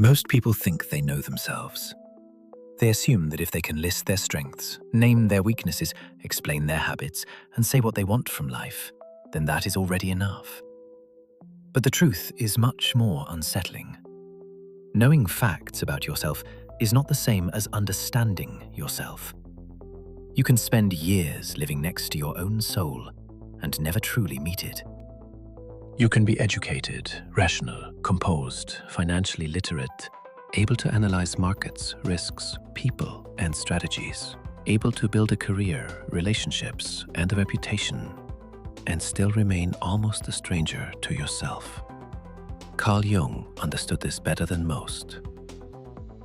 Most people think they know themselves. They assume that if they can list their strengths, name their weaknesses, explain their habits, and say what they want from life, then that is already enough. But the truth is much more unsettling. Knowing facts about yourself is not the same as understanding yourself. You can spend years living next to your own soul and never truly meet it. You can be educated, rational, composed, financially literate, able to analyze markets, risks, people, and strategies, able to build a career, relationships, and a reputation, and still remain almost a stranger to yourself. Carl Jung understood this better than most.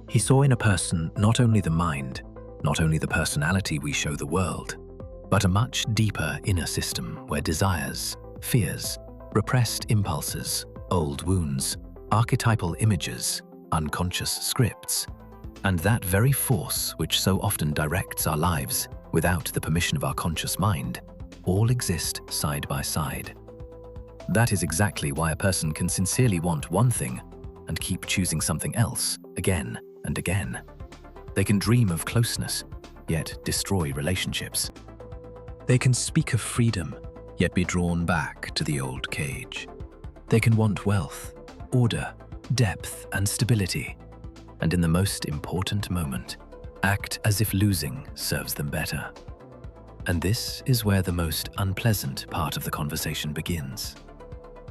He saw in a person not only the mind, not only the personality we show the world, but a much deeper inner system where desires, fears, repressed impulses, old wounds, archetypal images, unconscious scripts, and that very force which so often directs our lives without the permission of our conscious mind, all exist side by side. That is exactly why a person can sincerely want one thing and keep choosing something else again and again. They can dream of closeness, yet destroy relationships. They can speak of freedom, yet be drawn back to the old cage. They can want wealth, order, depth, and stability, and in the most important moment, act as if losing serves them better. And this is where the most unpleasant part of the conversation begins.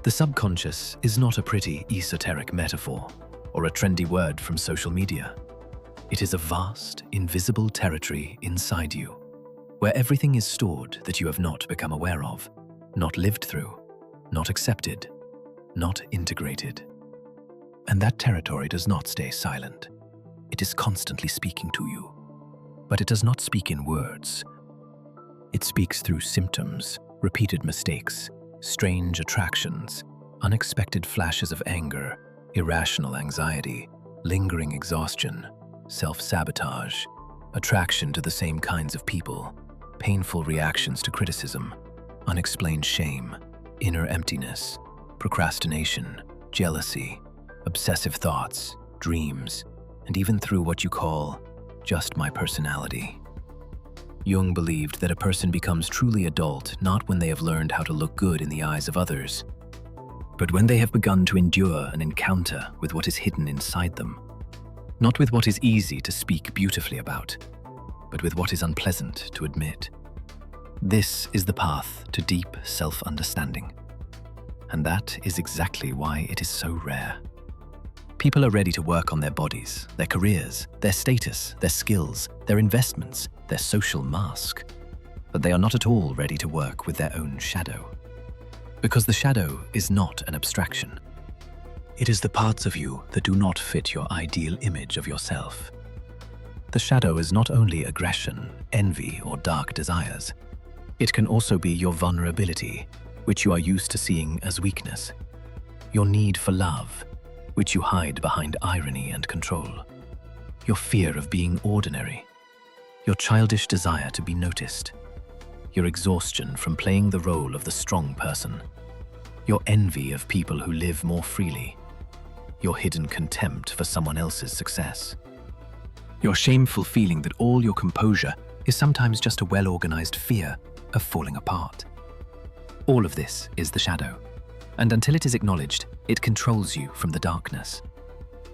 The subconscious is not a pretty, esoteric metaphor or a trendy word from social media. It is a vast, invisible territory inside you, where everything is stored that you have not become aware of, not lived through, not accepted, not integrated. And that territory does not stay silent. It is constantly speaking to you. But it does not speak in words. It speaks through symptoms, repeated mistakes, strange attractions, unexpected flashes of anger, irrational anxiety, lingering exhaustion, self-sabotage, attraction to the same kinds of people, painful reactions to criticism, unexplained shame, inner emptiness, procrastination, jealousy, obsessive thoughts, dreams, and even through what you call just my personality. Jung believed that a person becomes truly adult not when they have learned how to look good in the eyes of others, but when they have begun to endure an encounter with what is hidden inside them. Not with what is easy to speak beautifully about, but with what is unpleasant to admit. This is the path to deep self-understanding. And that is exactly why it is so rare. People are ready to work on their bodies, their careers, their status, their skills, their investments, their social mask. But they are not at all ready to work with their own shadow. Because the shadow is not an abstraction. It is the parts of you that do not fit your ideal image of yourself. The shadow is not only aggression, envy, or dark desires. It can also be your vulnerability, which you are used to seeing as weakness. Your need for love, which you hide behind irony and control. Your fear of being ordinary. Your childish desire to be noticed. Your exhaustion from playing the role of the strong person. Your envy of people who live more freely. Your hidden contempt for someone else's success. Your shameful feeling that all your composure is sometimes just a well-organized fear of falling apart. All of this is the shadow, and until it is acknowledged, it controls you from the darkness.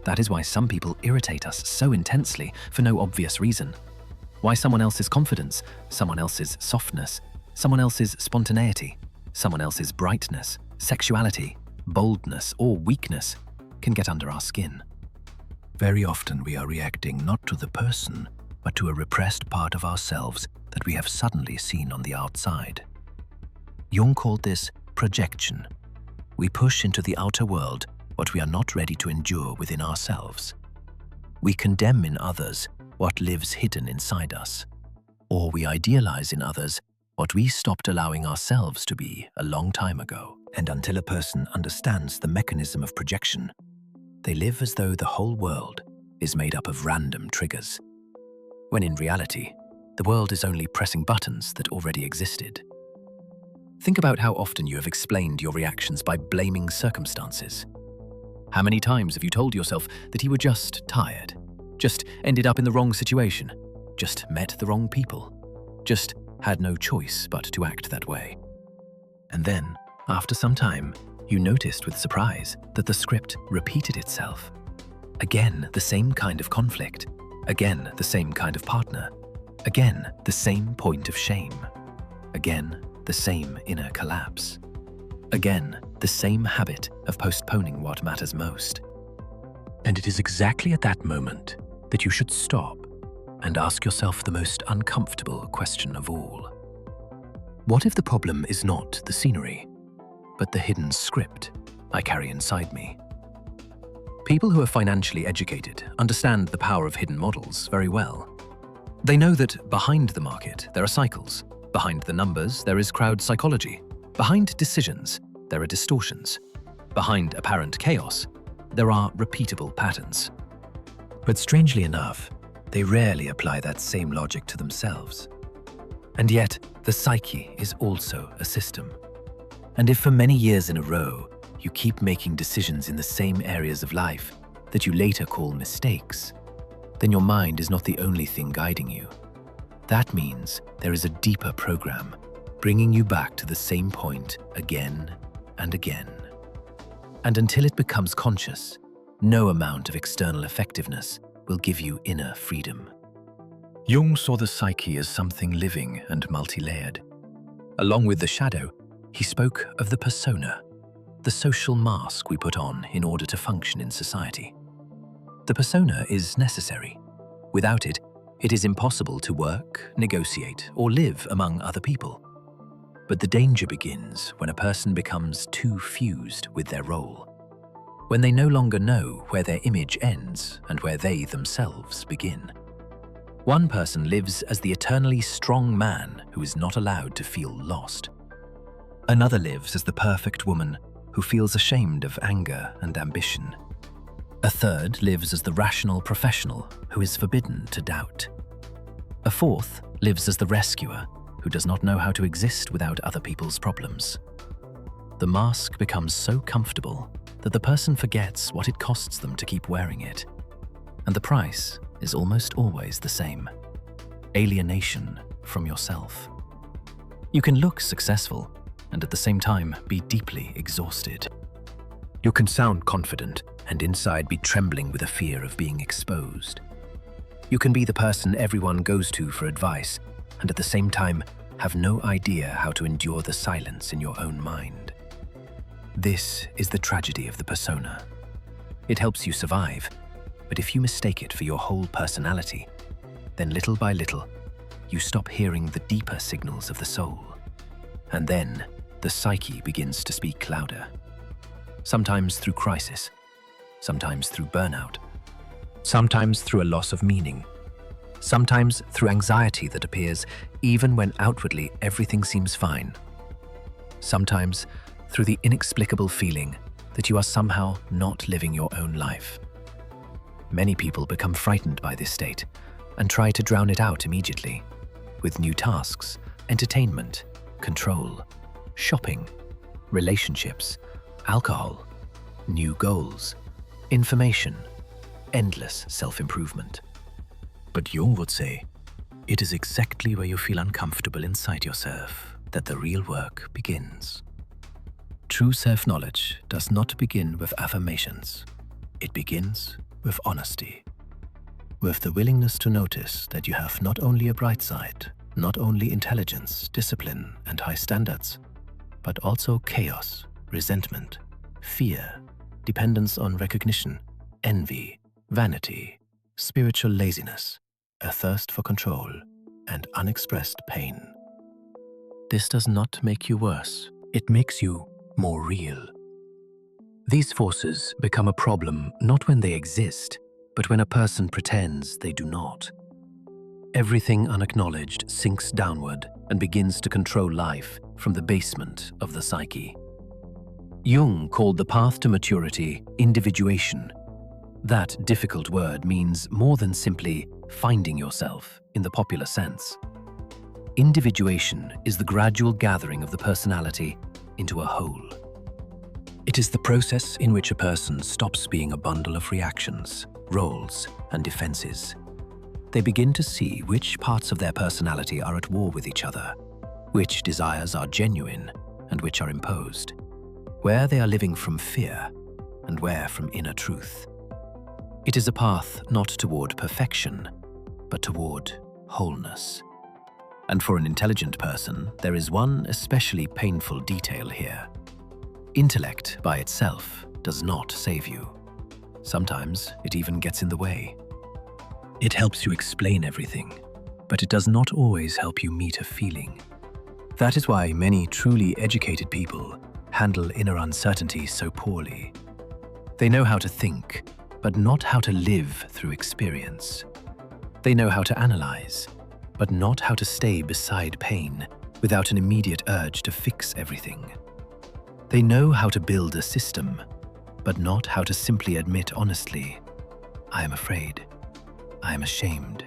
That is why some people irritate us so intensely for no obvious reason. Why someone else's confidence, someone else's softness, someone else's spontaneity, someone else's brightness, sexuality, boldness, or weakness can get under our skin. Very often we are reacting not to the person, but to a repressed part of ourselves that we have suddenly seen on the outside. Jung called this projection. We push into the outer world what we are not ready to endure within ourselves. We condemn in others what lives hidden inside us, or we idealize in others what we stopped allowing ourselves to be a long time ago. And until a person understands the mechanism of projection, they live as though the whole world is made up of random triggers, when in reality, the world is only pressing buttons that already existed. Think about how often you have explained your reactions by blaming circumstances. How many times have you told yourself that you were just tired, just ended up in the wrong situation, just met the wrong people, just had no choice but to act that way? And then, after some time, you noticed with surprise that the script repeated itself. Again, the same kind of conflict. Again, the same kind of partner. Again, the same point of shame. Again, the same inner collapse. Again, the same habit of postponing what matters most. And it is exactly at that moment that you should stop and ask yourself the most uncomfortable question of all. What if the problem is not the scenery, but the hidden script I carry inside me? People who are financially educated understand the power of hidden models very well. They know that behind the market, there are cycles. Behind the numbers, there is crowd psychology. Behind decisions, there are distortions. Behind apparent chaos, there are repeatable patterns. But strangely enough, they rarely apply that same logic to themselves. And yet, the psyche is also a system. And if for many years in a row, you keep making decisions in the same areas of life that you later call mistakes, then your mind is not the only thing guiding you. That means there is a deeper program bringing you back to the same point again and again. And until it becomes conscious, no amount of external effectiveness will give you inner freedom. Jung saw the psyche as something living and multi-layered. Along with the shadow, he spoke of the persona, the social mask we put on in order to function in society. The persona is necessary. Without it, it is impossible to work, negotiate, or live among other people. But the danger begins when a person becomes too fused with their role, when they no longer know where their image ends and where they themselves begin. One person lives as the eternally strong man who is not allowed to feel lost. Another lives as the perfect woman who feels ashamed of anger and ambition. A third lives as the rational professional who is forbidden to doubt. A fourth lives as the rescuer who does not know how to exist without other people's problems. The mask becomes so comfortable that the person forgets what it costs them to keep wearing it. And the price is almost always the same: alienation from yourself. You can look successful and at the same time be deeply exhausted. You can sound confident and inside be trembling with a fear of being exposed. You can be the person everyone goes to for advice and at the same time have no idea how to endure the silence in your own mind. This is the tragedy of the persona. It helps you survive, but if you mistake it for your whole personality, then little by little, you stop hearing the deeper signals of the soul. And then, the psyche begins to speak louder. Sometimes through crisis, sometimes through burnout, sometimes through a loss of meaning, sometimes through anxiety that appears even when outwardly everything seems fine, sometimes through the inexplicable feeling that you are somehow not living your own life. Many people become frightened by this state and try to drown it out immediately with new tasks, entertainment, control, shopping, relationships, alcohol, new goals, information, endless self-improvement. But Jung would say, it is exactly where you feel uncomfortable inside yourself that the real work begins. True self-knowledge does not begin with affirmations. It begins with honesty, with the willingness to notice that you have not only a bright side, not only intelligence, discipline, and high standards, but also chaos, resentment, fear, dependence on recognition, envy, vanity, spiritual laziness, a thirst for control, and unexpressed pain. This does not make you worse. It makes you more real. These forces become a problem not when they exist, but when a person pretends they do not. Everything unacknowledged sinks downward and begins to control life from the basement of the psyche. Jung called the path to maturity individuation. That difficult word means more than simply finding yourself in the popular sense. Individuation is the gradual gathering of the personality into a whole. It It is the process in which a person stops being a bundle of reactions, roles, and defenses. They begin to see which parts of their personality are at war with each other, which desires are genuine and which are imposed, where they are living from fear and where from inner truth. It is a path not toward perfection, but toward wholeness. And for an intelligent person, there is one especially painful detail here. Intellect by itself does not save you. Sometimes it even gets in the way. It helps you explain everything, but it does not always help you meet a feeling. That is why many truly educated people handle inner uncertainty so poorly. They know how to think, but not how to live through experience. They know how to analyze, but not how to stay beside pain without an immediate urge to fix everything. They know how to build a system, but not how to simply admit honestly, I am afraid, I am ashamed,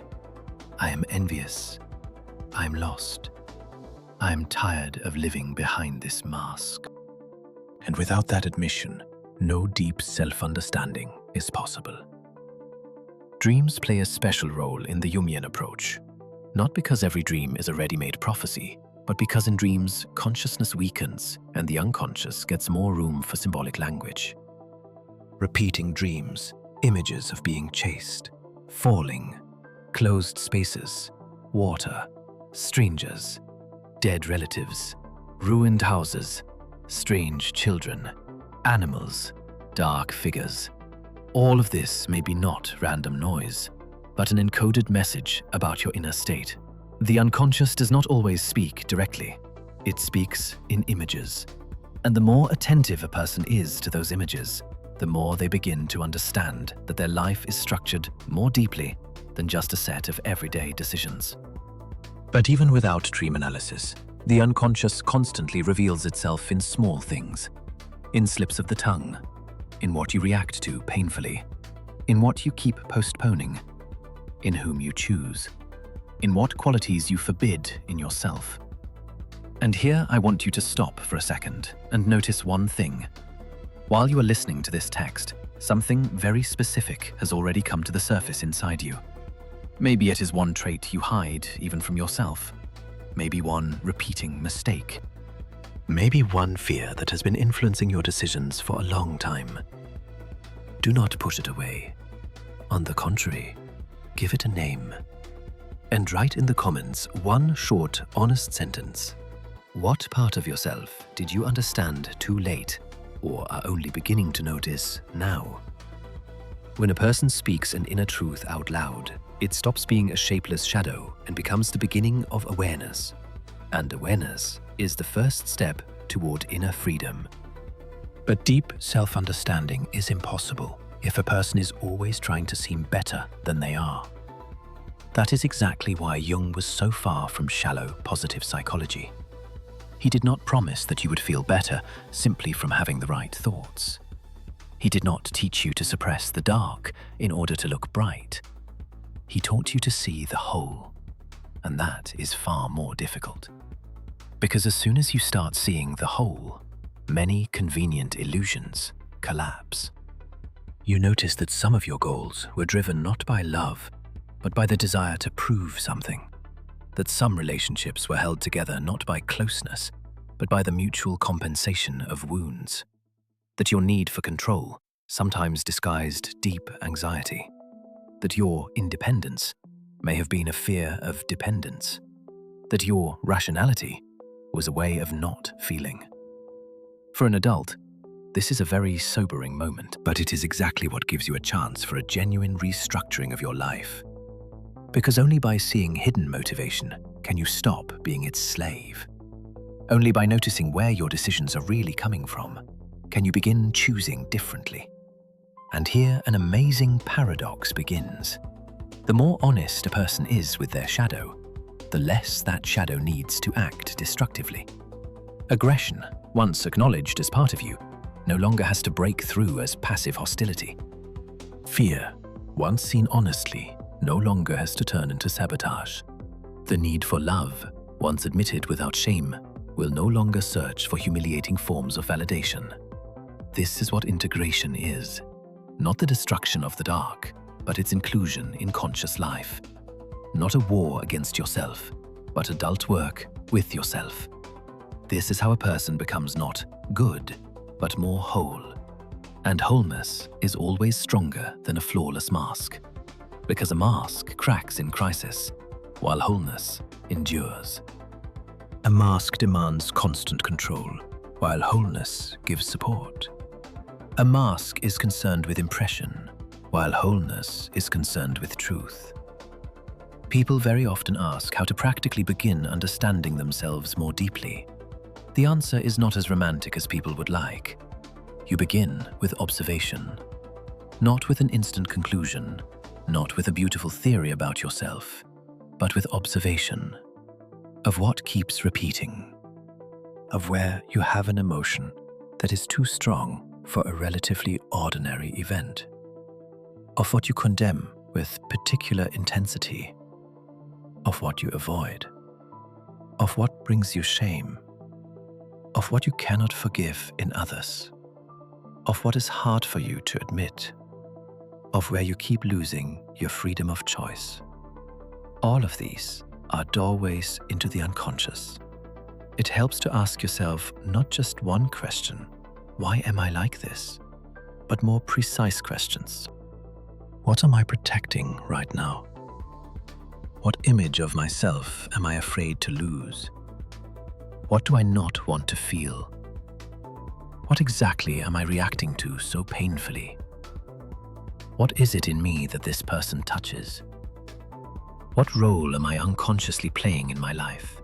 I am envious, I am lost, I am tired of living behind this mask. And without that admission, no deep self-understanding is possible. Dreams play a special role in the Jungian approach, not because every dream is a ready-made prophecy, but because in dreams, consciousness weakens and the unconscious gets more room for symbolic language. Repeating dreams, images of being chased, falling, closed spaces, water, strangers, dead relatives, ruined houses, strange children, animals, dark figures. All of this may be not random noise, but an encoded message about your inner state. The unconscious does not always speak directly. It speaks in images. And the more attentive a person is to those images, the more they begin to understand that their life is structured more deeply than just a set of everyday decisions. But even without dream analysis, the unconscious constantly reveals itself in small things, in slips of the tongue, in what you react to painfully, in what you keep postponing, in whom you choose, in what qualities you forbid in yourself. And here I want you to stop for a second and notice one thing. While you are listening to this text, something very specific has already come to the surface inside you. Maybe it is one trait you hide even from yourself. Maybe one repeating mistake. Maybe one fear that has been influencing your decisions for a long time. Do not push it away. On the contrary, give it a name. And write in the comments one short, honest sentence. What part of yourself did you understand too late or are only beginning to notice now? When a person speaks an inner truth out loud, it stops being a shapeless shadow and becomes the beginning of awareness. And awareness is the first step toward inner freedom. But deep self-understanding is impossible if a person is always trying to seem better than they are. That is exactly why Jung was so far from shallow positive psychology. He did not promise that you would feel better simply from having the right thoughts. He did not teach you to suppress the dark in order to look bright. He taught you to see the whole, and that is far more difficult. Because as soon as you start seeing the whole, many convenient illusions collapse. You notice that some of your goals were driven not by love, but by the desire to prove something. That some relationships were held together not by closeness, but by the mutual compensation of wounds. That your need for control sometimes disguised deep anxiety. That your independence may have been a fear of dependence. That your rationality was a way of not feeling. For an adult, this is a very sobering moment, but it is exactly what gives you a chance for a genuine restructuring of your life. Because only by seeing hidden motivation can you stop being its slave. Only by noticing where your decisions are really coming from can you begin choosing differently. And here an amazing paradox begins. The more honest a person is with their shadow, the less that shadow needs to act destructively. Aggression, once acknowledged as part of you, no longer has to break through as passive hostility. Fear, once seen honestly, no longer has to turn into sabotage. The need for love, once admitted without shame, will no longer search for humiliating forms of validation. This is what integration is. Not the destruction of the dark, but its inclusion in conscious life. Not a war against yourself, but adult work with yourself. This is how a person becomes not good, but more whole. And wholeness is always stronger than a flawless mask, because a mask cracks in crisis, while wholeness endures. A mask demands constant control, while wholeness gives support. A mask is concerned with impression, while wholeness is concerned with truth. People very often ask how to practically begin understanding themselves more deeply. The answer is not as romantic as people would like. You begin with observation, not with an instant conclusion, not with a beautiful theory about yourself, but with observation of what keeps repeating, of where you have an emotion that is too strong for a relatively ordinary event, of what you condemn with particular intensity, of what you avoid, of what brings you shame, of what you cannot forgive in others, of what is hard for you to admit, of where you keep losing your freedom of choice. All of these are doorways into the unconscious. It helps to ask yourself not just one question, why am I like this? But more precise questions. What am I protecting right now? What image of myself am I afraid to lose? What do I not want to feel? What exactly am I reacting to so painfully? What is it in me that this person touches? What role am I unconsciously playing in my life?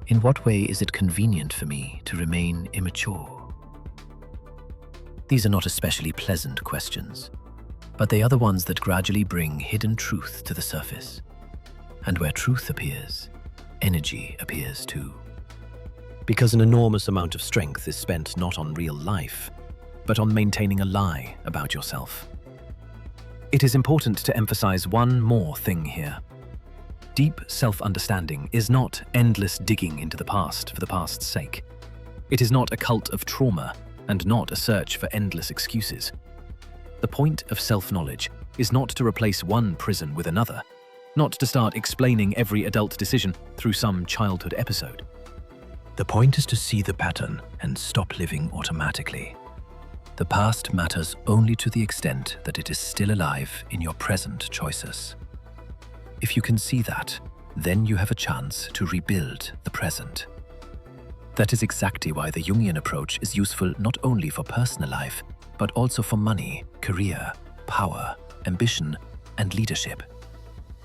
In what way is it convenient for me to remain immature? These are not especially pleasant questions, but they are the ones that gradually bring hidden truth to the surface. And where truth appears, energy appears too. Because an enormous amount of strength is spent not on real life, but on maintaining a lie about yourself. It is important to emphasize one more thing here. Deep self-understanding is not endless digging into the past for the past's sake. It is not a cult of trauma and not a search for endless excuses. The point of self-knowledge is not to replace one prison with another, not to start explaining every adult decision through some childhood episode. The point is to see the pattern and stop living automatically. The past matters only to the extent that it is still alive in your present choices. If you can see that, then you have a chance to rebuild the present. That is exactly why the Jungian approach is useful not only for personal life, but also for money, career, power, ambition, and leadership.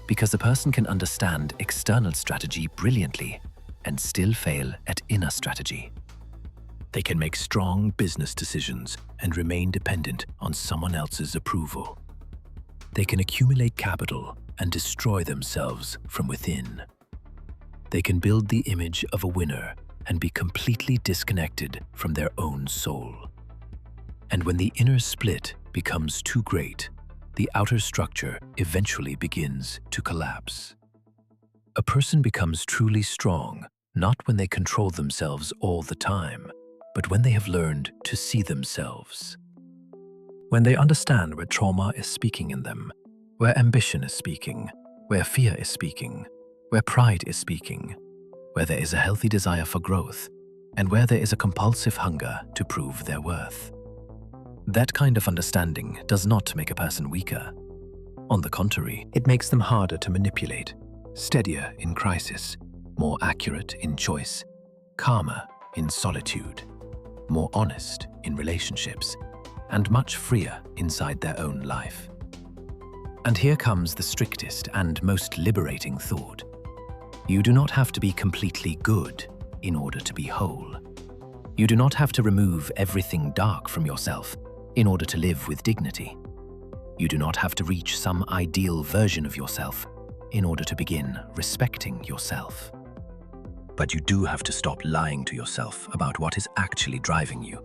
Because a person can understand external strategy brilliantly and still fail at inner strategy. They can make strong business decisions and remain dependent on someone else's approval. They can accumulate capital and destroy themselves from within. They can build the image of a winner and be completely disconnected from their own soul. And when the inner split becomes too great, the outer structure eventually begins to collapse. A person becomes truly strong, not when they control themselves all the time, but when they have learned to see themselves. When they understand where trauma is speaking in them, where ambition is speaking, where fear is speaking, where pride is speaking, where there is a healthy desire for growth, and where there is a compulsive hunger to prove their worth. That kind of understanding does not make a person weaker. On the contrary, it makes them harder to manipulate, steadier in crisis, more accurate in choice, calmer in solitude, more honest in relationships, and much freer inside their own life. And here comes the strictest and most liberating thought. You do not have to be completely good in order to be whole. You do not have to remove everything dark from yourself in order to live with dignity. You do not have to reach some ideal version of yourself in order to begin respecting yourself. But you do have to stop lying to yourself about what is actually driving you,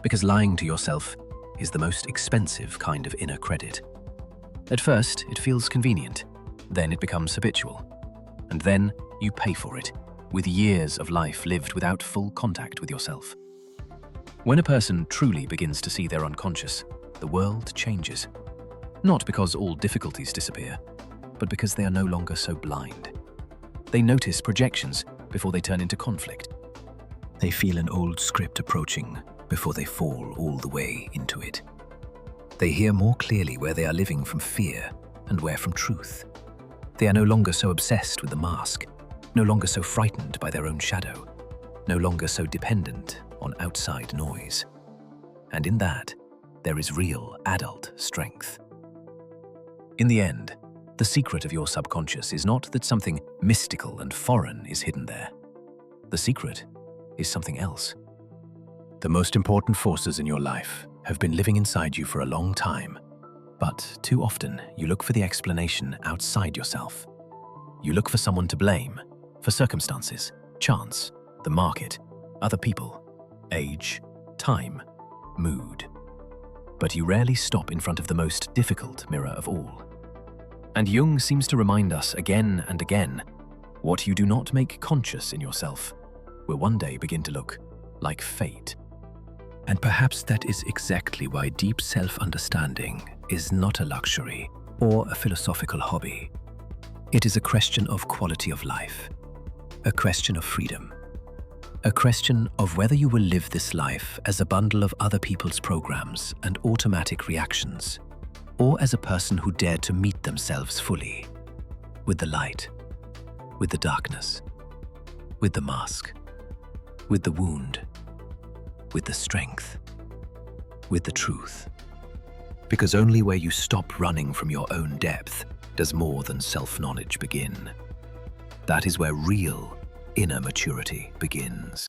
because lying to yourself is the most expensive kind of inner credit. At first, it feels convenient, then it becomes habitual, and then you pay for it with years of life lived without full contact with yourself. When a person truly begins to see their unconscious, the world changes. Not because all difficulties disappear, but because they are no longer so blind. They notice projections before they turn into conflict. They feel an old script approaching before they fall all the way into it. They hear more clearly where they are living from fear and where from truth. They are no longer so obsessed with the mask, no longer so frightened by their own shadow, no longer so dependent on outside noise. And in that, there is real adult strength. In the end, the secret of your subconscious is not that something mystical and foreign is hidden there. The secret is something else. The most important forces in your life have been living inside you for a long time, but too often you look for the explanation outside yourself. You look for someone to blame, for circumstances, chance, the market, other people, age, time, mood. But you rarely stop in front of the most difficult mirror of all. And Jung seems to remind us again and again, what you do not make conscious in yourself will one day begin to look like fate. And perhaps that is exactly why deep self-understanding is not a luxury or a philosophical hobby. It is a question of quality of life, a question of freedom, a question of whether you will live this life as a bundle of other people's programs and automatic reactions, or as a person who dared to meet themselves fully, with the light, with the darkness, with the mask, with the wound, with the strength, with the truth. Because only where you stop running from your own depth does more than self-knowledge begin. That is where real inner maturity begins.